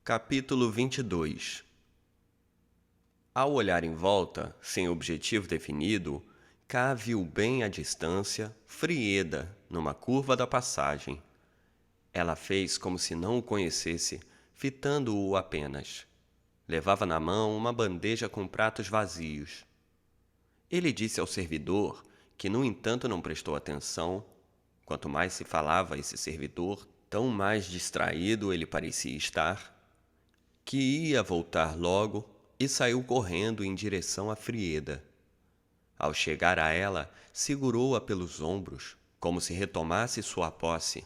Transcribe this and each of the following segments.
Capítulo 22. Ao olhar em volta, sem objetivo definido, Ká viu bem à distância Frieda numa curva da passagem. Ela fez como se não o conhecesse, fitando-o apenas. Levava na mão uma bandeja com pratos vazios. Ele disse ao servidor, que no entanto não prestou atenção. Quanto mais se falava esse servidor, tão mais distraído ele parecia estar, que ia voltar logo, e saiu correndo em direção a Frieda. Ao chegar a ela, segurou-a pelos ombros, como se retomasse sua posse.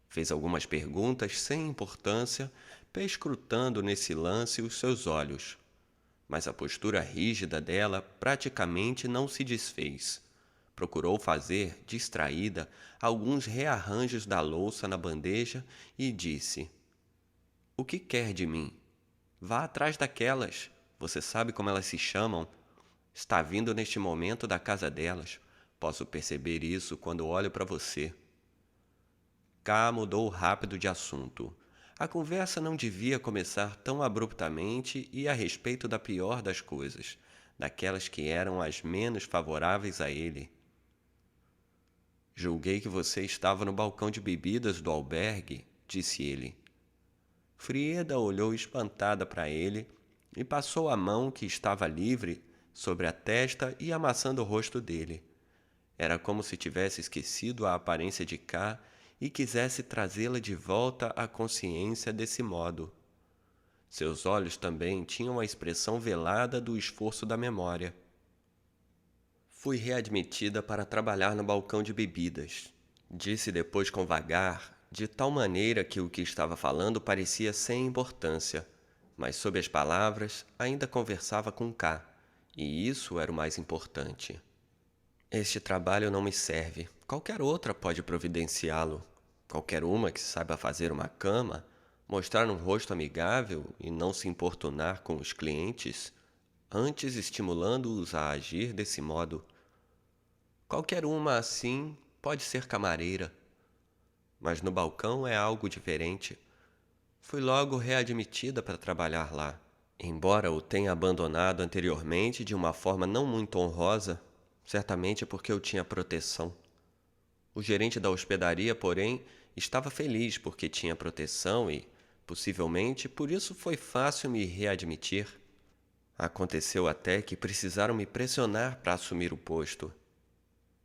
Fez algumas perguntas sem importância, perscrutando nesse lance os seus olhos. Mas a postura rígida dela praticamente não se desfez. Procurou fazer, distraída, alguns rearranjos da louça na bandeja e disse: "O que quer de mim? Vá atrás daquelas. Você sabe como elas se chamam? Está vindo neste momento da casa delas. Posso perceber isso quando olho para você." Ká mudou rápido de assunto. A conversa não devia começar tão abruptamente e a respeito da pior das coisas, daquelas que eram as menos favoráveis a ele. "Julguei que você estava no balcão de bebidas do albergue", disse ele. Frieda olhou espantada para ele e passou a mão que estava livre sobre a testa e amassando o rosto dele. Era como se tivesse esquecido a aparência de Ká e quisesse trazê-la de volta à consciência desse modo. Seus olhos também tinham a expressão velada do esforço da memória. "Fui readmitida para trabalhar no balcão de bebidas", disse depois com vagar, de tal maneira que o que estava falando parecia sem importância, mas sob as palavras ainda conversava com Ká, e isso era o mais importante. "Este trabalho não me serve. Qualquer outra pode providenciá-lo. Qualquer uma que saiba fazer uma cama, mostrar um rosto amigável e não se importunar com os clientes, antes estimulando-os a agir desse modo. Qualquer uma assim pode ser camareira. Mas no balcão é algo diferente. Fui logo readmitida para trabalhar lá. Embora o tenha abandonado anteriormente de uma forma não muito honrosa, certamente porque eu tinha proteção. O gerente da hospedaria, porém, estava feliz porque tinha proteção e, possivelmente, por isso foi fácil me readmitir. Aconteceu até que precisaram me pressionar para assumir o posto.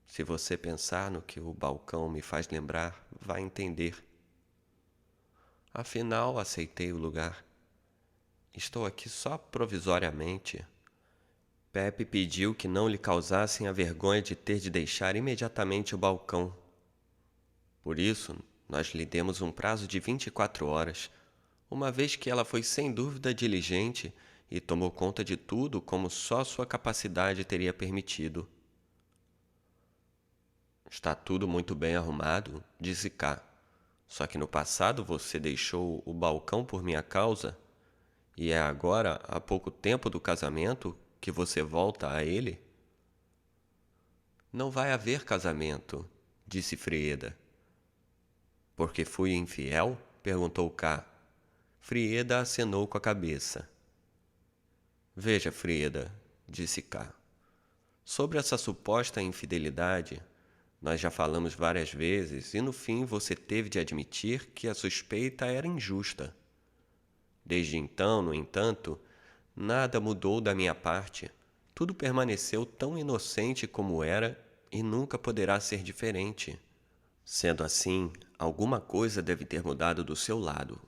Se você pensar no que o balcão me faz lembrar, vai entender. Afinal, aceitei o lugar. Estou aqui só provisoriamente." Pepe pediu que não lhe causassem a vergonha de ter de deixar imediatamente o balcão. Por isso, nós lhe demos um prazo de 24 horas, uma vez que ela foi sem dúvida diligente e tomou conta de tudo como só sua capacidade teria permitido. "Está tudo muito bem arrumado", disse Ká. "Só que no passado você deixou o balcão por minha causa, e é agora, há pouco tempo do casamento, que você volta a ele?" "Não vai haver casamento", disse Frieda. "Porque fui infiel?" perguntou Ká. Frieda acenou com a cabeça. "Veja, Frieda", disse Ká. "Sobre essa suposta infidelidade, nós já falamos várias vezes e no fim você teve de admitir que a suspeita era injusta. Desde então, no entanto, nada mudou da minha parte. Tudo permaneceu tão inocente como era e nunca poderá ser diferente. Sendo assim, alguma coisa deve ter mudado do seu lado,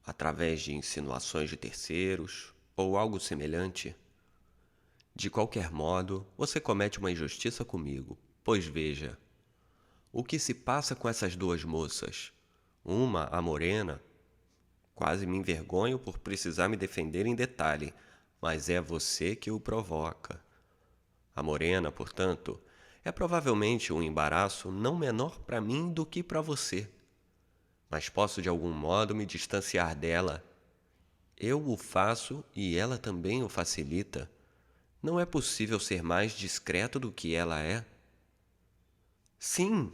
através de insinuações de terceiros ou algo semelhante. De qualquer modo, você comete uma injustiça comigo, pois veja, o que se passa com essas duas moças? Uma, a morena, quase me envergonho por precisar me defender em detalhe, mas é você que o provoca. A morena, portanto, é provavelmente um embaraço não menor para mim do que para você. Mas posso de algum modo me distanciar dela. Eu o faço e ela também o facilita. Não é possível ser mais discreto do que ela é." "Sim!"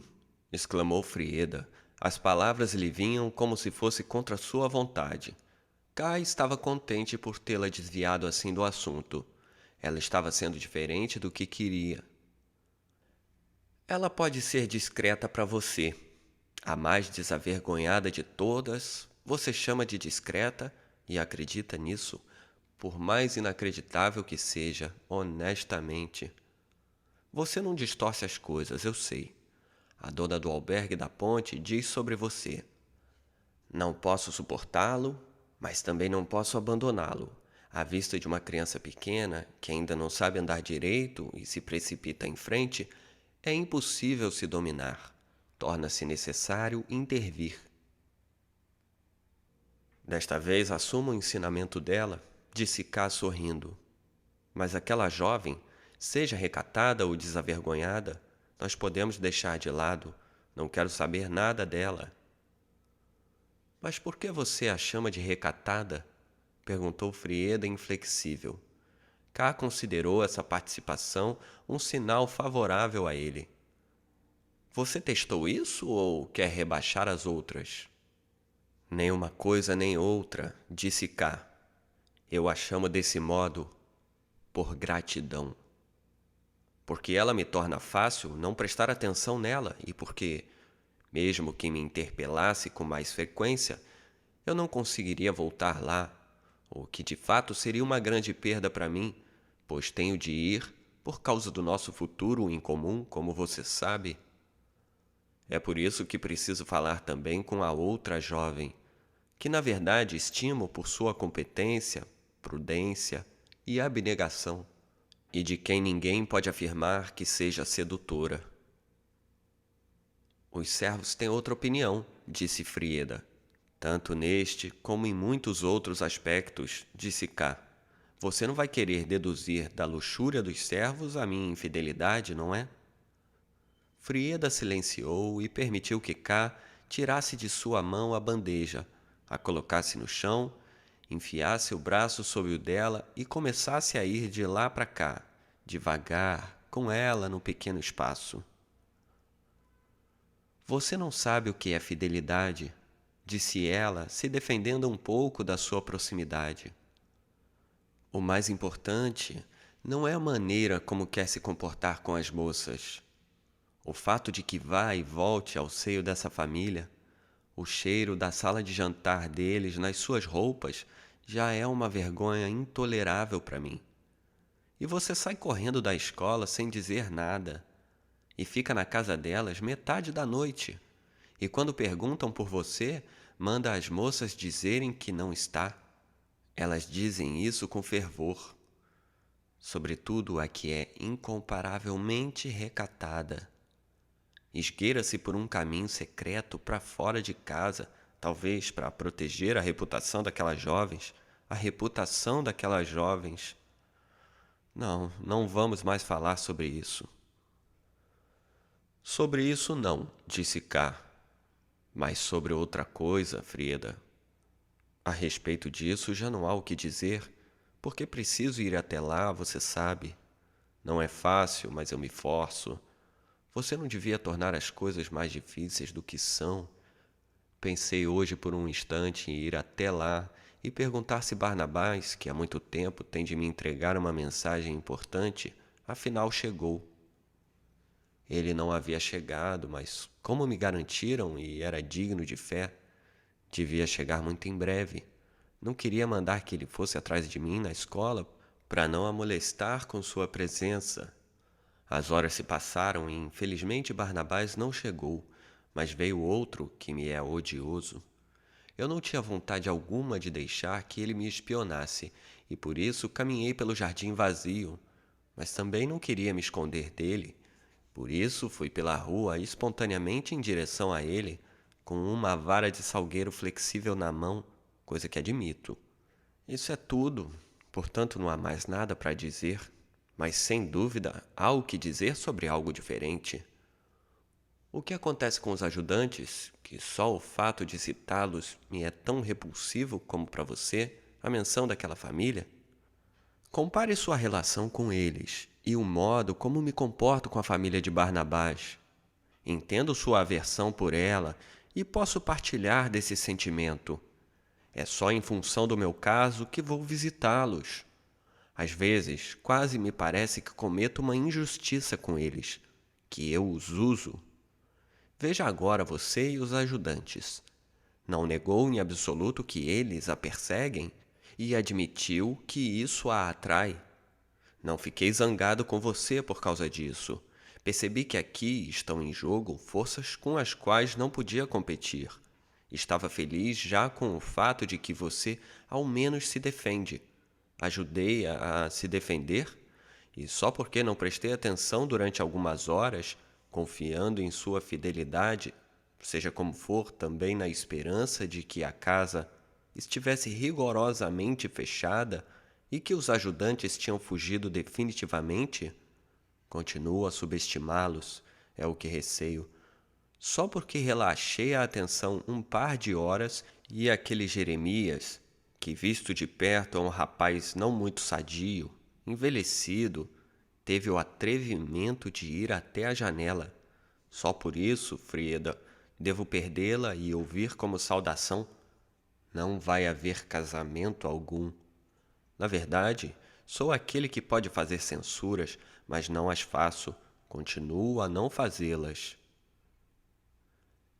exclamou Frieda. As palavras lhe vinham como se fosse contra sua vontade. Kai estava contente por tê-la desviado assim do assunto. Ela estava sendo diferente do que queria. Ela pode ser discreta para você. A mais desavergonhada de todas, você chama de discreta e acredita nisso, por mais inacreditável que seja, honestamente. Você não distorce as coisas, eu sei. A dona do albergue da ponte diz sobre você: não posso suportá-lo, mas também não posso abandoná-lo. À vista de uma criança pequena que ainda não sabe andar direito e se precipita em frente, é impossível se dominar. Torna-se necessário intervir. Desta vez assumo o ensinamento dela, disse Ká sorrindo. Mas aquela jovem, seja recatada ou desavergonhada, nós podemos deixar de lado. Não quero saber nada dela. Mas por que você a chama de recatada? Perguntou Frieda inflexível. Ká considerou essa participação um sinal favorável a ele. Você testou isso ou quer rebaixar as outras? Nem uma coisa nem outra, disse Ká. Eu a chamo desse modo por gratidão. Porque ela me torna fácil não prestar atenção nela e porque, mesmo que me interpelasse com mais frequência, eu não conseguiria voltar lá, o que de fato seria uma grande perda para mim, pois tenho de ir por causa do nosso futuro em comum, como você sabe. É por isso que preciso falar também com a outra jovem, que na verdade estimo por sua competência, prudência e abnegação, e de quem ninguém pode afirmar que seja sedutora. Os servos têm outra opinião, disse Frieda. Tanto neste como em muitos outros aspectos, disse Ká. Você não vai querer deduzir da luxúria dos servos a minha infidelidade, não é? Frieda silenciou e permitiu que Ká tirasse de sua mão a bandeja, a colocasse no chão, enfiasse o braço sob o dela e começasse a ir de lá para cá, devagar, com ela no pequeno espaço. Você não sabe o que é fidelidade, disse ela, se defendendo um pouco da sua proximidade. O mais importante não é a maneira como quer se comportar com as moças. O fato de que vá e volte ao seio dessa família, o cheiro da sala de jantar deles nas suas roupas já é uma vergonha intolerável para mim. E você sai correndo da escola sem dizer nada e fica na casa delas metade da noite. E quando perguntam por você, manda as moças dizerem que não está. Elas dizem isso com fervor. Sobretudo a que é incomparavelmente recatada. Esgueira-se por um caminho secreto para fora de casa, talvez para proteger a reputação daquelas jovens. A reputação daquelas jovens. Não, não vamos mais falar sobre isso. Sobre isso não, disse Ká. Mas sobre outra coisa, Frieda. A respeito disso já não há o que dizer, porque preciso ir até lá, você sabe. Não é fácil, mas eu me forço. Você não devia tornar as coisas mais difíceis do que são. Pensei hoje por um instante em ir até lá e perguntar se Barnabás, que há muito tempo tem de me entregar uma mensagem importante, afinal chegou. Ele não havia chegado, mas como me garantiram e era digno de fé, devia chegar muito em breve. Não queria mandar que ele fosse atrás de mim na escola para não a molestar com sua presença. As horas se passaram e, infelizmente, Barnabás não chegou, mas veio outro que me é odioso. Eu não tinha vontade alguma de deixar que ele me espionasse, e por isso caminhei pelo jardim vazio, mas também não queria me esconder dele. Por isso fui pela rua espontaneamente em direção a ele, com uma vara de salgueiro flexível na mão, coisa que admito. Isso é tudo, portanto não há mais nada para dizer. Mas, sem dúvida, há o que dizer sobre algo diferente. O que acontece com os ajudantes, que só o fato de citá-los me é tão repulsivo como para você, a menção daquela família? Compare sua relação com eles e o modo como me comporto com a família de Barnabás. Entendo sua aversão por ela e posso partilhar desse sentimento. É só em função do meu caso que vou visitá-los. Às vezes, quase me parece que cometo uma injustiça com eles, que eu os uso. Veja agora você e os ajudantes. Não negou em absoluto que eles a perseguem e admitiu que isso a atrai. Não fiquei zangado com você por causa disso. Percebi que aqui estão em jogo forças com as quais não podia competir. Estava feliz já com o fato de que você ao menos se defende. Ajudei-a a se defender, e só porque não prestei atenção durante algumas horas, confiando em sua fidelidade, seja como for, também na esperança de que a casa estivesse rigorosamente fechada e que os ajudantes tinham fugido definitivamente, continuo a subestimá-los, é o que receio. Só porque relaxei a atenção um par de horas e aquele Jeremias, que visto de perto é um rapaz não muito sadio, envelhecido, teve o atrevimento de ir até a janela. Só por isso, Frieda, devo perdê-la e ouvir como saudação: não vai haver casamento algum. Na verdade, sou aquele que pode fazer censuras, mas não as faço. Continuo a não fazê-las.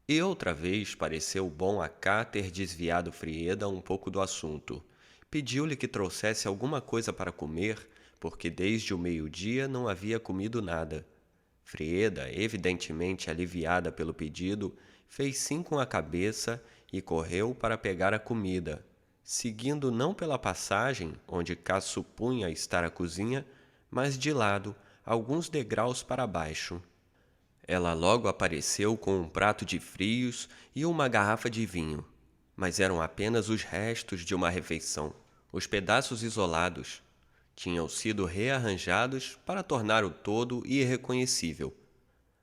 E outra vez pareceu bom a Cá ter desviado Frieda um pouco do assunto. Pediu-lhe que trouxesse alguma coisa para comer, porque desde o meio-dia não havia comido nada. Frieda, evidentemente aliviada pelo pedido, fez sim com a cabeça e correu para pegar a comida, seguindo não pela passagem, onde Cá supunha estar a cozinha, mas de lado, alguns degraus para baixo. Ela logo apareceu com um prato de frios e uma garrafa de vinho, mas eram apenas os restos de uma refeição. Os pedaços isolados tinham sido rearranjados para tornar o todo irreconhecível.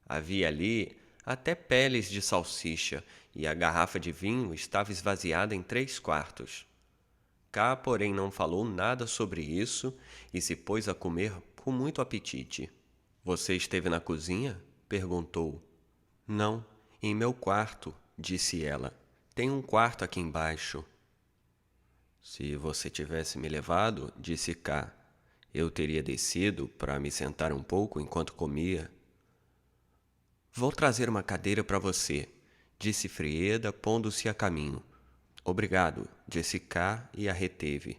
Havia ali até peles de salsicha e a garrafa de vinho estava esvaziada em 3/4. Cá, porém, não falou nada sobre isso e se pôs a comer com muito apetite. Você esteve na cozinha? Perguntou. Não, em meu quarto, disse ela. Tem um quarto aqui embaixo. Se você tivesse me levado, disse Cá, eu teria descido para me sentar um pouco enquanto comia. Vou trazer uma cadeira para você, disse Frieda, pondo-se a caminho. Obrigado, disse Cá e a reteve.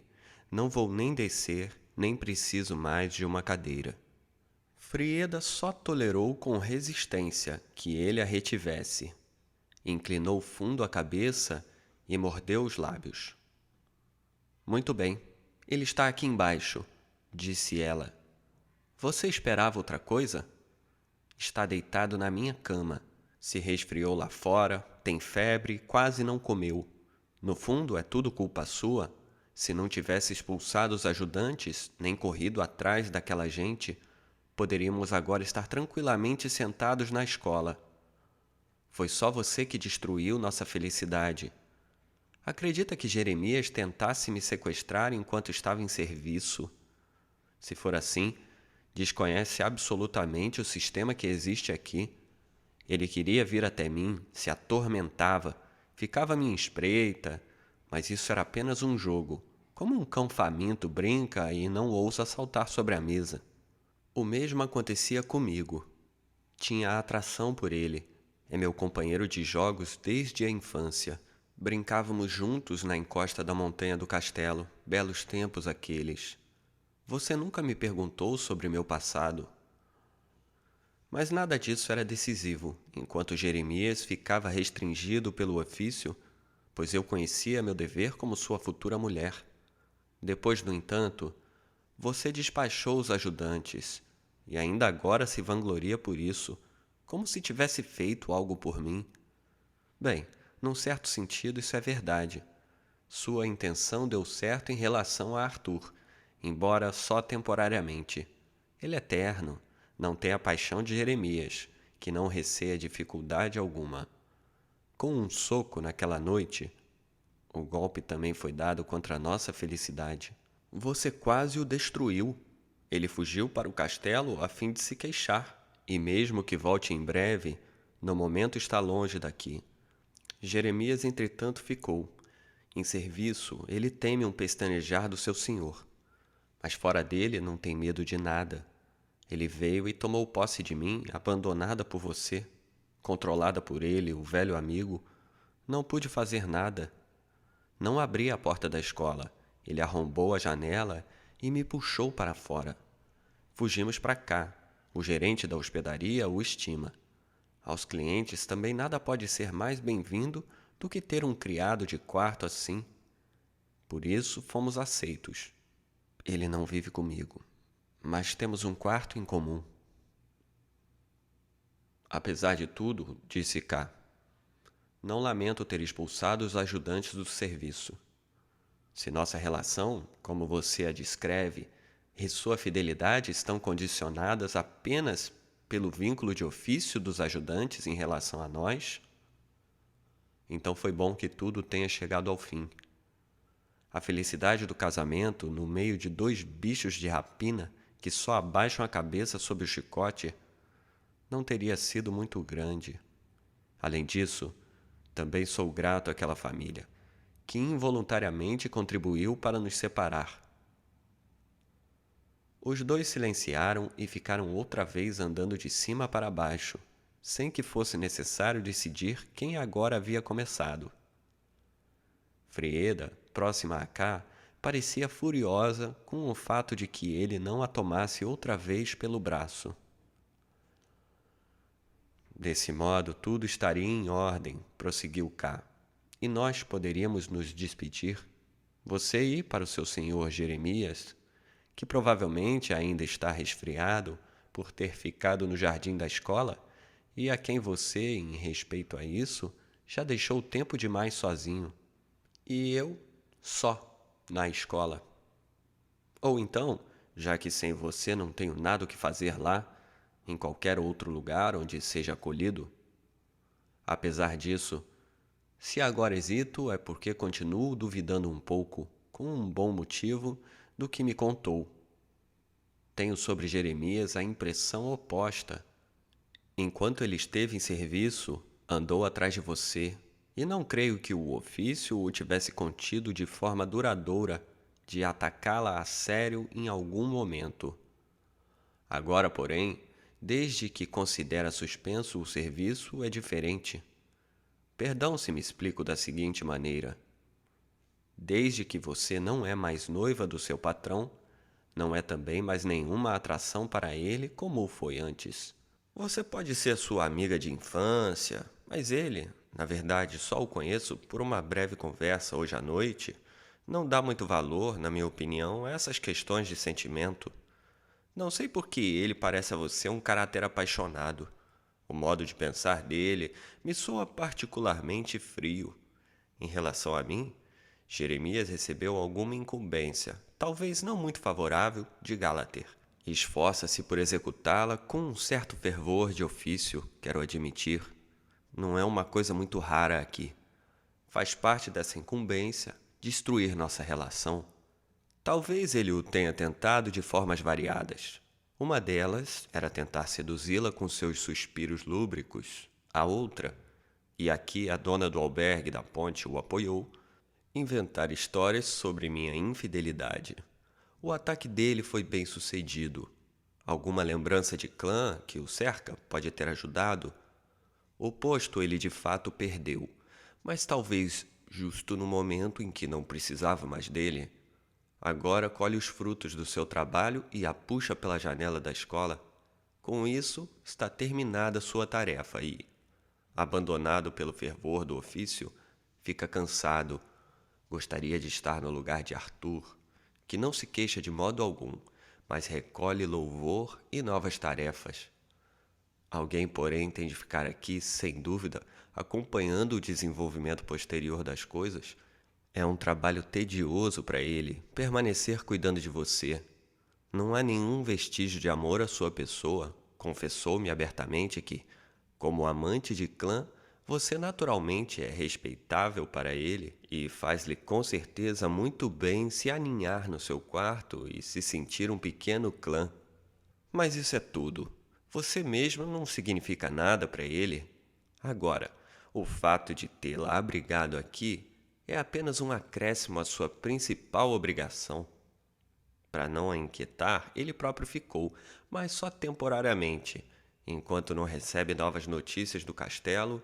Não vou nem descer, nem preciso mais de uma cadeira. Frieda só tolerou com resistência que ele a retivesse. Inclinou fundo a cabeça e mordeu os lábios. Muito bem, ele está aqui embaixo, disse ela. Você esperava outra coisa? Está deitado na minha cama. Se resfriou lá fora, tem febre, quase não comeu. No fundo, é tudo culpa sua. Se não tivesse expulsado os ajudantes, nem corrido atrás daquela gente, poderíamos agora estar tranquilamente sentados na escola. Foi só você que destruiu nossa felicidade. Acredita que Jeremias tentasse me sequestrar enquanto estava em serviço? Se for assim, desconhece absolutamente o sistema que existe aqui. Ele queria vir até mim, se atormentava, ficava à minha espreita, mas isso era apenas um jogo, como um cão faminto brinca e não ousa saltar sobre a mesa. O mesmo acontecia comigo. Tinha atração por ele. É meu companheiro de jogos desde a infância. Brincávamos juntos na encosta da montanha do castelo. Belos tempos aqueles. Você nunca me perguntou sobre meu passado. Mas nada disso era decisivo, enquanto Jeremias ficava restringido pelo ofício, pois eu conhecia meu dever como sua futura mulher. Depois, no entanto, você despachou os ajudantes, e ainda agora se vangloria por isso, como se tivesse feito algo por mim. Bem, num certo sentido isso é verdade. Sua intenção deu certo em relação a Arthur, embora só temporariamente. Ele é terno, não tem a paixão de Jeremias, que não receia dificuldade alguma. Com um soco naquela noite, o golpe também foi dado contra a nossa felicidade. Você quase o destruiu. Ele fugiu para o castelo a fim de se queixar, e mesmo que volte em breve, no momento está longe daqui. Jeremias, entretanto, ficou. Em serviço, ele teme um pestanejar do seu senhor, mas fora dele não tem medo de nada. Ele veio e tomou posse de mim, abandonada por você, controlada por ele, o velho amigo. Não pude fazer nada. Não abri a porta da escola. Ele arrombou a janela e me puxou para fora. Fugimos para cá. O gerente da hospedaria o estima. Aos clientes também nada pode ser mais bem-vindo do que ter um criado de quarto assim. Por isso fomos aceitos. Ele não vive comigo, mas temos um quarto em comum. Apesar de tudo, disse K, não lamento ter expulsado os ajudantes do serviço. Se nossa relação, como você a descreve, e sua fidelidade estão condicionadas apenas pelo vínculo de ofício dos ajudantes em relação a nós, então foi bom que tudo tenha chegado ao fim. A felicidade do casamento, no meio de dois bichos de rapina que só abaixam a cabeça sob o chicote, não teria sido muito grande. Além disso, também sou grato àquela família, que involuntariamente contribuiu para nos separar. Os dois silenciaram e ficaram outra vez andando de cima para baixo, sem que fosse necessário decidir quem agora havia começado. Frieda, próxima a K, parecia furiosa com o fato de que ele não a tomasse outra vez pelo braço. Desse modo, tudo estaria em ordem, prosseguiu K, e nós poderíamos nos despedir. Você ir para o seu senhor Jeremias, que provavelmente ainda está resfriado por ter ficado no jardim da escola, e a quem você, em respeito a isso, já deixou tempo demais sozinho. E eu, só, na escola. Ou então, já que sem você não tenho nada o que fazer lá, em qualquer outro lugar onde seja acolhido. Apesar disso, se agora hesito é porque continuo duvidando um pouco, com um bom motivo, do que me contou. Tenho sobre Jeremias a impressão oposta. Enquanto ele esteve em serviço, andou atrás de você, e não creio que o ofício o tivesse contido de forma duradoura de atacá-la a sério em algum momento. Agora, porém, desde que considera suspenso o serviço, é diferente. Perdão se me explico da seguinte maneira. Desde que você não é mais noiva do seu patrão, não é também mais nenhuma atração para ele como foi antes. Você pode ser sua amiga de infância, mas ele, na verdade, só o conheço por uma breve conversa hoje à noite, não dá muito valor, na minha opinião, a essas questões de sentimento. Não sei por que ele parece a você um caráter apaixonado. O modo de pensar dele me soa particularmente frio. Em relação a mim, Jeremias recebeu alguma incumbência, talvez não muito favorável, de Gálater. E esforça-se por executá-la com um certo fervor de ofício, quero admitir. Não é uma coisa muito rara aqui. Faz parte dessa incumbência destruir nossa relação. Talvez ele o tenha tentado de formas variadas. Uma delas era tentar seduzi-la com seus suspiros lúbricos. A outra, e aqui a dona do albergue da ponte o apoiou, inventar histórias sobre minha infidelidade. O ataque dele foi bem sucedido. Alguma lembrança de clã que o cerca pode ter ajudado. O posto ele de fato perdeu, mas talvez justo no momento em que não precisava mais dele. Agora colhe os frutos do seu trabalho e a puxa pela janela da escola. Com isso, está terminada sua tarefa e, abandonado pelo fervor do ofício, fica cansado. Gostaria de estar no lugar de Arthur, que não se queixa de modo algum, mas recolhe louvor e novas tarefas. Alguém, porém, tem de ficar aqui, sem dúvida, acompanhando o desenvolvimento posterior das coisas. É um trabalho tedioso para ele permanecer cuidando de você. Não há nenhum vestígio de amor à sua pessoa. Confessou-me abertamente que, como amante de clã, você naturalmente é respeitável para ele e faz-lhe com certeza muito bem se aninhar no seu quarto e se sentir um pequeno clã. Mas isso é tudo. Você mesmo não significa nada para ele. Agora, o fato de tê-la abrigado aqui É apenas um acréscimo à sua principal obrigação. Para não a inquietar, ele próprio ficou, mas só temporariamente, enquanto não recebe novas notícias do castelo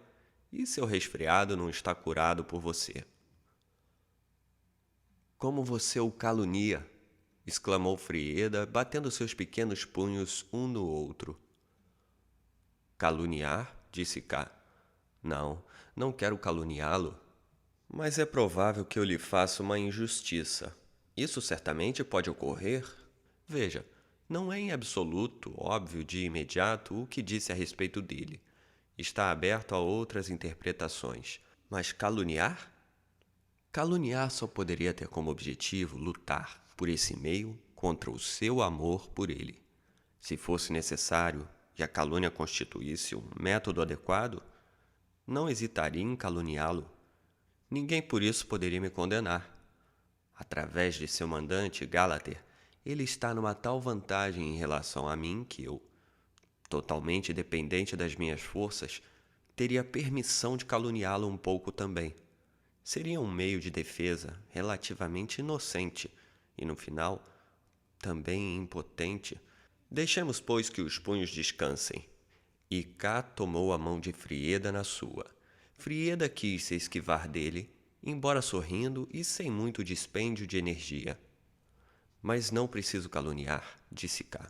e seu resfriado não está curado por você. Como você o calunia! Exclamou Frieda, batendo seus pequenos punhos um no outro. Caluniar? Disse K. Não, não quero caluniá-lo. Mas é provável que eu lhe faça uma injustiça. Isso certamente pode ocorrer. Veja, não é em absoluto óbvio de imediato o que disse a respeito dele. Está aberto a outras interpretações. Mas caluniar? Caluniar só poderia ter como objetivo lutar por esse meio contra o seu amor por ele. Se fosse necessário e a calúnia constituísse um método adequado, não hesitaria em caluniá-lo. Ninguém por isso poderia me condenar. Através de seu mandante, Gálater, ele está numa tal vantagem em relação a mim que eu, totalmente dependente das minhas forças, teria permissão de caluniá-lo um pouco também. Seria um meio de defesa relativamente inocente e, no final, também impotente. Deixemos, pois, que os punhos descansem. E K tomou a mão de Frieda na sua. Frieda quis se esquivar dele, embora sorrindo e sem muito dispêndio de energia. Mas não preciso caluniar, disse K,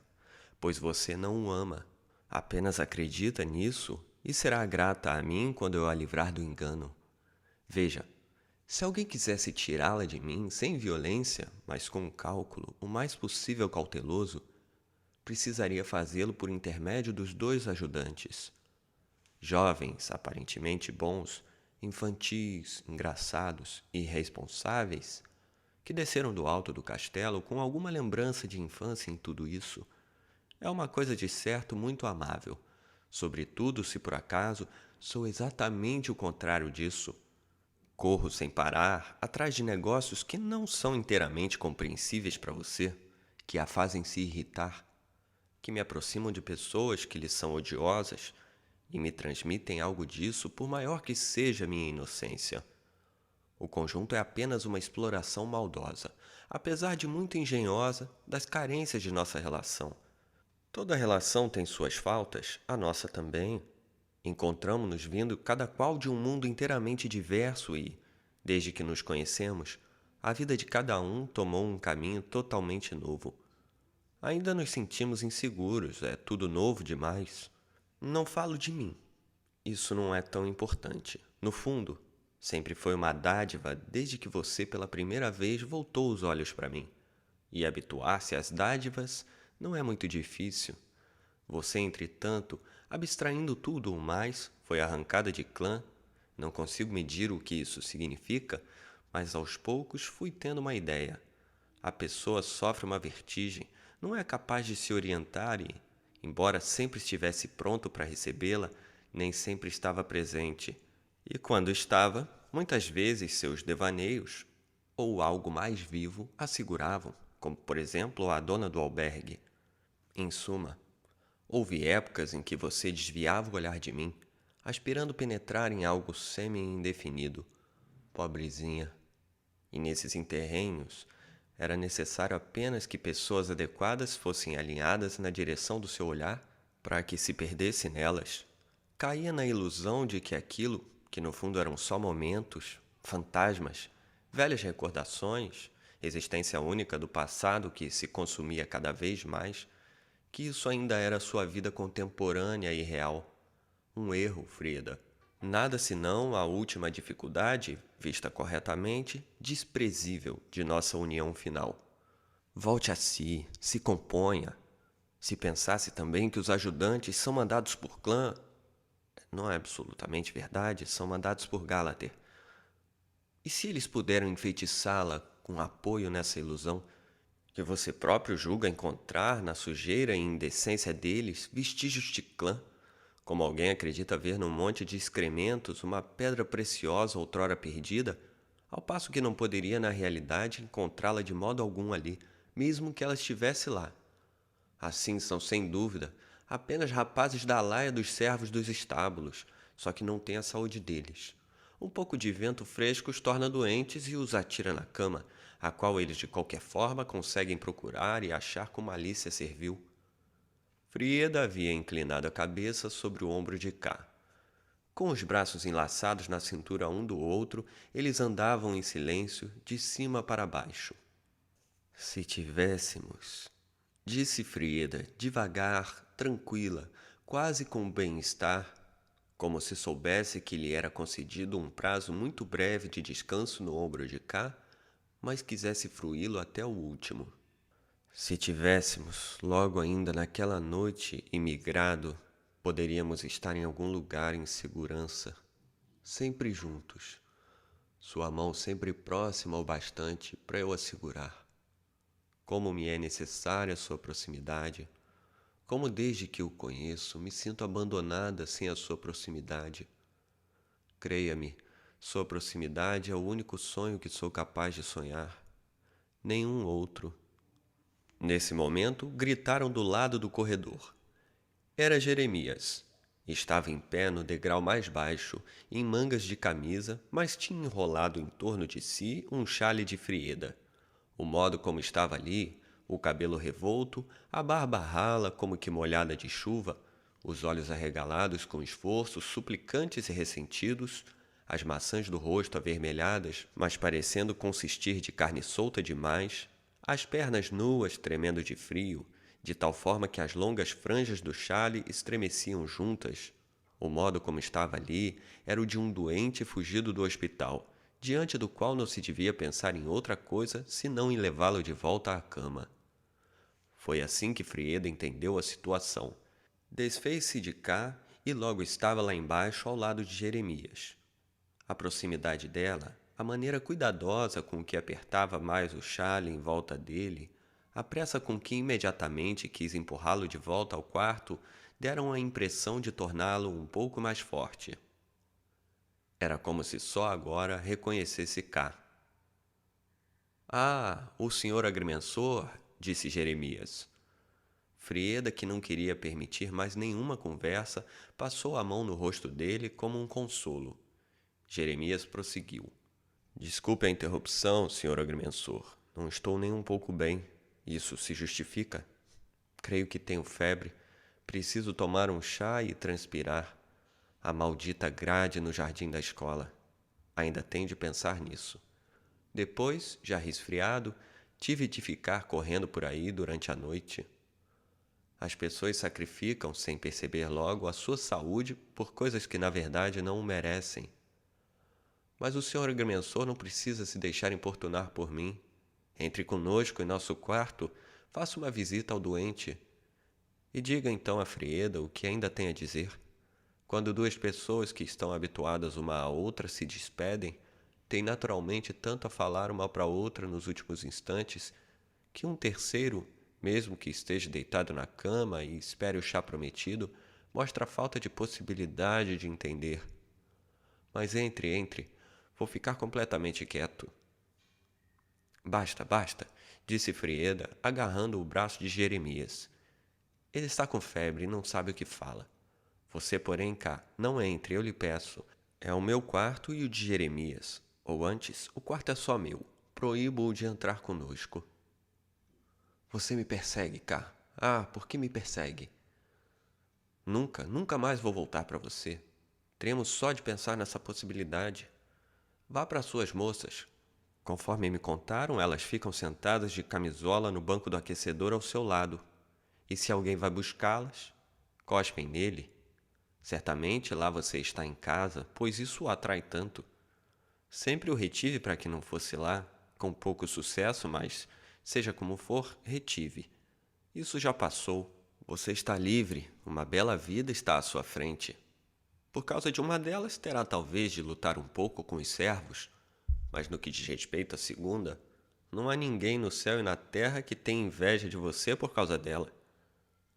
pois você não o ama. Apenas acredita nisso e será grata a mim quando eu a livrar do engano. Veja, se alguém quisesse tirá-la de mim sem violência, mas com um cálculo o mais possível cauteloso, precisaria fazê-lo por intermédio dos dois ajudantes. Jovens, aparentemente bons, infantis, engraçados e irresponsáveis, que desceram do alto do castelo com alguma lembrança de infância em tudo isso. É uma coisa de certo muito amável, sobretudo se por acaso sou exatamente o contrário disso. Corro sem parar atrás de negócios que não são inteiramente compreensíveis para você, que a fazem se irritar, que me aproximam de pessoas que lhe são odiosas e me transmitem algo disso por maior que seja minha inocência. O conjunto é apenas uma exploração maldosa, apesar de muito engenhosa, das carências de nossa relação. Toda relação tem suas faltas, a nossa também. Encontramo-nos vindo cada qual de um mundo inteiramente diverso e, desde que nos conhecemos, a vida de cada um tomou um caminho totalmente novo. Ainda nos sentimos inseguros, é tudo novo demais. Não falo de mim. Isso não é tão importante. No fundo, sempre foi uma dádiva desde que você pela primeira vez voltou os olhos para mim. E habituar-se às dádivas não é muito difícil. Você, entretanto, abstraindo tudo o mais, foi arrancada de clã. Não consigo medir o que isso significa, mas aos poucos fui tendo uma ideia. A pessoa sofre uma vertigem, não é capaz de se orientar e, embora sempre estivesse pronto para recebê-la, nem sempre estava presente. E quando estava, muitas vezes seus devaneios, ou algo mais vivo, a seguravam, como por exemplo a dona do albergue. Em suma, houve épocas em que você desviava o olhar de mim, aspirando penetrar em algo semi-indefinido. Pobrezinha. E nesses interrenhos, era necessário apenas que pessoas adequadas fossem alinhadas na direção do seu olhar para que se perdesse nelas. Caía na ilusão de que aquilo, que no fundo eram só momentos, fantasmas, velhas recordações, existência única do passado que se consumia cada vez mais, que isso ainda era sua vida contemporânea e real. Um erro, Frida. Nada senão a última dificuldade, vista corretamente, desprezível de nossa união final. Volte a si, se componha. Se pensasse também que os ajudantes são mandados por clã, não é absolutamente verdade, são mandados por Gálater. E se eles puderam enfeitiçá-la com apoio nessa ilusão, que você próprio julga encontrar na sujeira e indecência deles vestígios de clã, como alguém acredita ver num monte de excrementos uma pedra preciosa outrora perdida, ao passo que não poderia na realidade encontrá-la de modo algum ali, mesmo que ela estivesse lá. Assim são, sem dúvida, apenas rapazes da laia dos servos dos estábulos, só que não têm a saúde deles. Um pouco de vento fresco os torna doentes e os atira na cama, a qual eles de qualquer forma conseguem procurar e achar com malícia servil. Frieda havia inclinado a cabeça sobre o ombro de Cá. Com os braços enlaçados na cintura um do outro, eles andavam em silêncio, de cima para baixo. Se tivéssemos, disse Frieda, devagar, tranquila, quase com bem-estar, como se soubesse que lhe era concedido um prazo muito breve de descanso no ombro de Cá, mas quisesse fruí-lo até o último. Se tivéssemos, logo ainda naquela noite, imigrado, poderíamos estar em algum lugar em segurança, sempre juntos, sua mão sempre próxima o bastante para eu assegurar. Como me é necessária sua proximidade, como desde que o conheço me sinto abandonada sem a sua proximidade. Creia-me, sua proximidade é o único sonho que sou capaz de sonhar, nenhum outro. Nesse momento, gritaram do lado do corredor. Era Jeremias. Estava em pé no degrau mais baixo, em mangas de camisa, mas tinha enrolado em torno de si um xale de Frieda. O modo como estava ali, o cabelo revolto, a barba rala como que molhada de chuva, os olhos arregalados com esforço, suplicantes e ressentidos, as maçãs do rosto avermelhadas, mas parecendo consistir de carne solta demais, as pernas nuas tremendo de frio, de tal forma que as longas franjas do xale estremeciam juntas. O modo como estava ali era o de um doente fugido do hospital, diante do qual não se devia pensar em outra coisa senão em levá-lo de volta à cama. Foi assim que Frieda entendeu a situação. Desfez-se de Cá e logo estava lá embaixo ao lado de Jeremias. A proximidade dela, a maneira cuidadosa com que apertava mais o xale em volta dele, a pressa com que imediatamente quis empurrá-lo de volta ao quarto, deram a impressão de torná-lo um pouco mais forte. Era como se só agora reconhecesse Cá. Ah, o senhor agrimensor, disse Jeremias. Frieda, que não queria permitir mais nenhuma conversa, passou a mão no rosto dele como um consolo. Jeremias prosseguiu. Desculpe a interrupção, senhor agrimensor. Não estou nem um pouco bem. Isso se justifica? Creio que tenho febre. Preciso tomar um chá e transpirar. A maldita grade no jardim da escola. Ainda tenho de pensar nisso. Depois, já resfriado, tive de ficar correndo por aí durante a noite. As pessoas sacrificam, sem perceber logo, a sua saúde por coisas que na verdade não o merecem. Mas o senhor agrimensor não precisa se deixar importunar por mim. Entre conosco em nosso quarto, faça uma visita ao doente. E diga então a Frieda o que ainda tem a dizer. Quando duas pessoas que estão habituadas uma à outra se despedem, têm naturalmente tanto a falar uma para a outra nos últimos instantes, que um terceiro, mesmo que esteja deitado na cama e espere o chá prometido, mostra a falta de possibilidade de entender. Mas entre, vou ficar completamente quieto. Basta, disse Frieda, agarrando o braço de Jeremias. Ele está com febre e não sabe o que fala. Você, porém, Cá, não entre, eu lhe peço. É o meu quarto e o de Jeremias. Ou antes, o quarto é só meu. Proíbo-o de entrar conosco. Você me persegue, Cá. Ah, por que me persegue? Nunca mais vou voltar para você. Tremo só de pensar nessa possibilidade. Vá para suas moças. Conforme me contaram, elas ficam sentadas de camisola no banco do aquecedor ao seu lado. E se alguém vai buscá-las, cospem nele. Certamente lá você está em casa, pois isso o atrai tanto. Sempre o retive para que não fosse lá, com pouco sucesso, mas, seja como for, retive. Isso já passou. Você está livre, uma bela vida está à sua frente. Por causa de uma delas, terá talvez de lutar um pouco com os servos, mas no que diz respeito à segunda, não há ninguém no céu e na terra que tenha inveja de você por causa dela.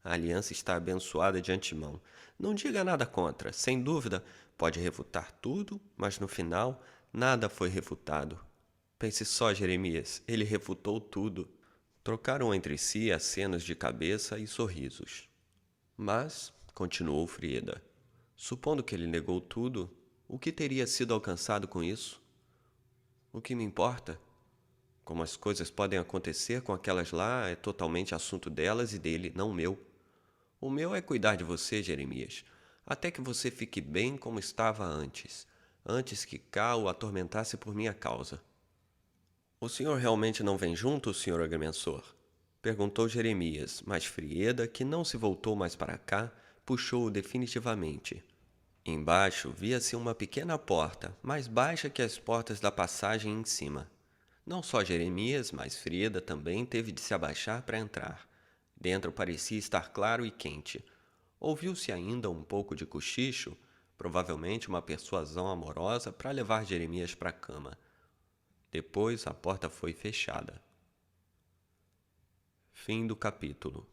A aliança está abençoada de antemão. Não diga nada contra. Sem dúvida, pode refutar tudo, mas no final, nada foi refutado. Pense só, Jeremias, ele refutou tudo. Trocaram entre si acenos de cabeça e sorrisos. Mas, continuou Frieda, supondo que ele negou tudo, O que teria sido alcançado com isso? O que me importa? Como as coisas podem acontecer com aquelas lá é totalmente assunto delas e dele, não meu. O meu é cuidar de você, Jeremias, até que você fique bem como estava antes que Cá o atormentasse por minha causa. O senhor realmente não vem junto, senhor agrimensor? Perguntou Jeremias, mas Frieda, que não se voltou mais para cá, puxou-o definitivamente. Embaixo via-se uma pequena porta, mais baixa que as portas da passagem em cima. Não só Jeremias, mas Frieda também teve de se abaixar para entrar. Dentro parecia estar claro e quente. Ouviu-se ainda um pouco de cochicho, provavelmente uma persuasão amorosa para levar Jeremias para a cama. Depois a porta foi fechada. Fim do capítulo.